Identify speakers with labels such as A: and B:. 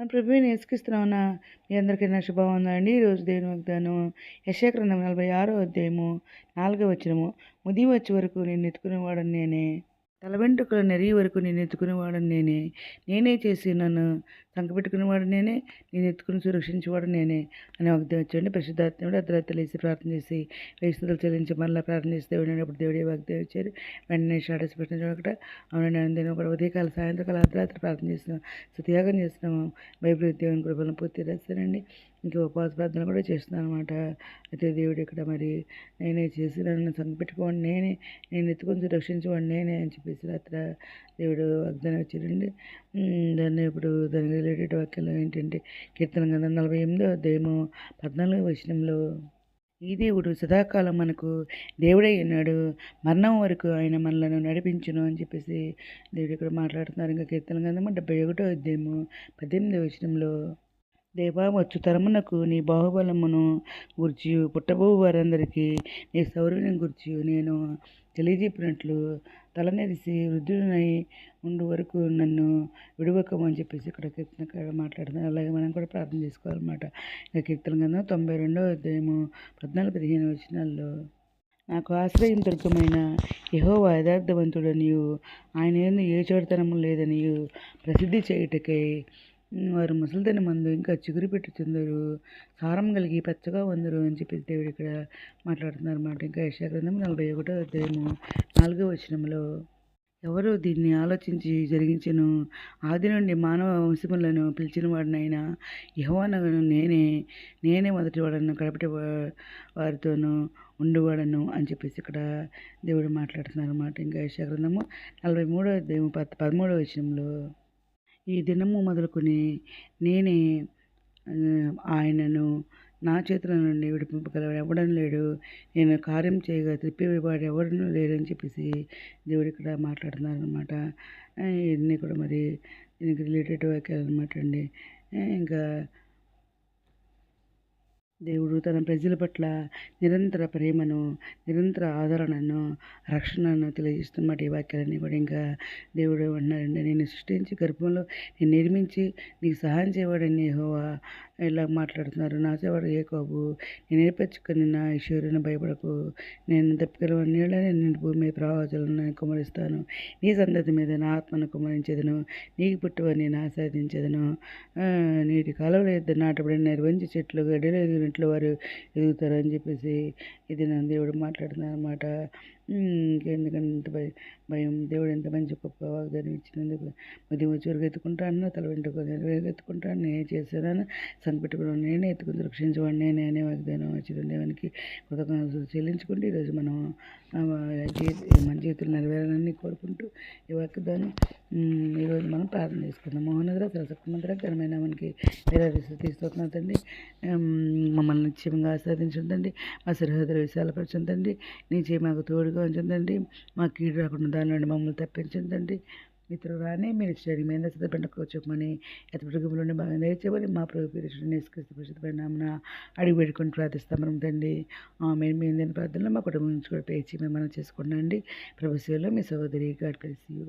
A: మన ప్రభువైన యేసుక్రీస్తునామమున మీ అందరికీ నా శుభవందనాలండి. ఈరోజు దేవుని వాగ్దానం యెషయా గ్రంథం 46వ అధ్యాయము 4వ వచనము. ముది వచ్చే వరకు నేను ఎత్తుకునేవాడని నేనే, తల వెంట్రుకలు నెరిగే వరకు నేను ఎత్తుకునేవాడని నేనే, నేనే చేసి నన్ను సంకపెట్టుకునేవాడు నేనే, నేను ఎత్తుకుని సురక్షించేవాడు నేనే అని వాగ్దానం వచ్చండి. పరిశుద్ధాత్ముడు అర్ధరాత్రి లేచి ప్రార్థన చేసి వేస్తులు చెల్లించి మళ్ళీ ప్రార్థన చేసి దేవుడు దేవుడే వాగ్దానం వచ్చారు. వెంటనే స్టాటస్ పెట్టిన చూడకట అవునండి నేను కూడా ఉదయకాల సాయంత్రకాల అర్ధరాత్రి ప్రార్థన చేస్తున్నాం, త్యాగం చేస్తున్నాము. బైబిల్ దేవుని కృపలను పూర్తి రాస్తానండి. ఇంకా ఉపవాస ప్రార్థన కూడా చేస్తున్నాను అనమాట. అయితే దేవుడు ఇక్కడ మరి నేనే చేసి నన్ను సంకపెట్టుకోండి నేనే, నేను ఎత్తుకొని రక్షించేవాడు నేనే అని చెప్పేసి రాత్రి దేవుడు వాగ్దానం వచ్చారండి. దానికి రిలేటెడ్ వాక్యాలు ఏంటంటే కీర్తన గ్రంథం 48వ అధ్యాయము 14వ వచనంలో, ఈ దేవుడు సదాకాలం మనకు దేవుడై ఉన్నాడు, మరణం వరకు ఆయన మనలను నడిపించును అని చెప్పేసి దేవుడు ఇక్కడ మాట్లాడుతున్నారు. ఇంకా కీర్తన గ్రంథము 71వ అధ్యాయము 18వ వచనంలో, దేవా వచ్చు తరమునకు నీ బాహుబలమును గుర్చి పుట్టబో వారందరికీ నీ శౌర్యం గుర్చి నేను తెలియజెప్పినట్లు తలనెరిసి వృద్ధులనై ఉండు వరకు నన్ను విడువకమని చెప్పేసి ఇక్కడ కీర్తన మాట్లాడుతున్నారు. అలాగే మనం కూడా ప్రార్థన చేసుకోవాలన్నమాట. ఇంకా కీర్తన గ్రంథం 92వ అధ్యాయము 14-15 వచనాల్లో, నాకు ఆశ్రయం దుర్గమైన యెహోవా యథార్థవంతుడనియు ఆయన యందు ఏ చోటతనము లేదనియు ప్రసిద్ధి చేయుటకై వారు ముసలితని మందు ఇంకా చిగురు పెట్టుచుందరు, సారం కలిగి పచ్చగా వందరు అని చెప్పి దేవుడు ఇక్కడ మాట్లాడుతున్నారు అన్నమాట. ఇంకా యెషయా గ్రంథం 41వ అధ్యాయము 4వ వచనంలో, ఎవరు దీన్ని ఆలోచించి జరిగించను, ఆది నుండి మానవ వంశములను పిలిచిన వాడినైనా యెహోవానగు నేనే మొదటి వాడను, కడపటి వారితోనూ ఉండువాడను అని చెప్పేసి ఇక్కడ దేవుడు మాట్లాడుతున్నారు అన్నమాట. ఇంకా యెషయా గ్రంథము 43వ అధ్యాయము 13వ వచనంలో, ఈ దినము మొదలుకొని నేనే ఆయనను నా చేతుల నుండి విడిపింపగలవాడు ఎవడను లేడు, నేను కార్యం చేయగా త్రిప్పివేవాడు ఎవడను లేడని చెప్పేసి దేవుడు ఇక్కడ మాట్లాడుతున్నారు అనమాట. ఇవన్నీ కూడా మరి దీనికి రిలేటెడ్ వాక్యాలు అనమాట అండి. ఇంకా దేవుడు తన ప్రజల పట్ల నిరంతర ప్రేమను, నిరంతర ఆదరణను, రక్షణను తెలియజేస్తున్నమాట. ఈ వాక్యాలన్నీ కూడా ఇంకా దేవుడు అన్నారండి, నేను సృష్టించి గర్భంలో నేను నిర్మించి నీకు సహాయం చేయవాడని యెహోవా ఇలా మాట్లాడుతున్నారు. నా సేవాడు యాకోబు, నేను ఏర్పరచుకొని నా ఈశ్వరుని భయపడకు, నేను తప్పికల నీళ్ళని నేను భూమి మీద ప్రవాహాలను నేను కుమరిస్తాను, నీ సంతతి మీద నా ఆత్మను కుమరించేదను, నీకు పుట్టువని నేను ఆస్వాదించేదను, నీటి కాలువల యొద్ద నాటబడిన నిర్వంచి చెట్లు గడ్డలు ఎదిగినట్లు వారు ఎదుగుతారు అని చెప్పేసి ఇది నా దేవుడు మాట్లాడుతున్నారు అన్నమాట. ఇంకెందుకంత భయం, దేవుడు ఎంత మంచి గొప్ప వాగ్దానం ఇచ్చినందుకు. ఉదయం వచ్చి ఎత్తుకుంటాను, తల వెంట్రుకలు ఎత్తుకుంటాను, నేనే చేశాను, సంకపెట్టుకున్నాను నేనే, ఎత్తుకుని రక్షించేవాడు నేనే అనే వాగ్దానం వచ్చిన దేవునికి కృతజ్ఞతలు చెల్లించుకుంటూ ఈరోజు మనం మన జీవితంలో నెరవేరాలని కోరుకుంటూ ఈ వాగ్దానం ఈరోజు మనం ప్రార్థన చేసుకుందాం. మోహనగర సరసకుమందర ఘనమైన మనకి తీసుకోతుందండి. మమ్మల్ని నిశ్చయంగా ఆస్వాదించుందండి, మా సరిహద్దులు విశాలపరచుందండి, నీ చేయి మాకు తోడుగా ఉంచుందండి, మా కీడు రాకుండా దాని నుండి మమ్మల్ని తప్పించుందండి. మిత్రురానే మీరు ఇచ్చాడు మీద సిద్ధపడకు చెప్పమని ఎత్తపడుగులోనే బాగా నేర్చేమని మా ప్రభు నేర్చుకొస్తే పరిశుద్ధమైన నామన అడిగి పెట్టుకొని ప్రార్థిస్తాం తండ్రి. మేము మీ ప్రార్థనలో మా కుటుంబం నుంచి కూడా పేచి మేము మనం చేసుకున్నాండి. ప్రభు సేవలో మీ సహోదరి గాడ్ బ్లెస్ యు.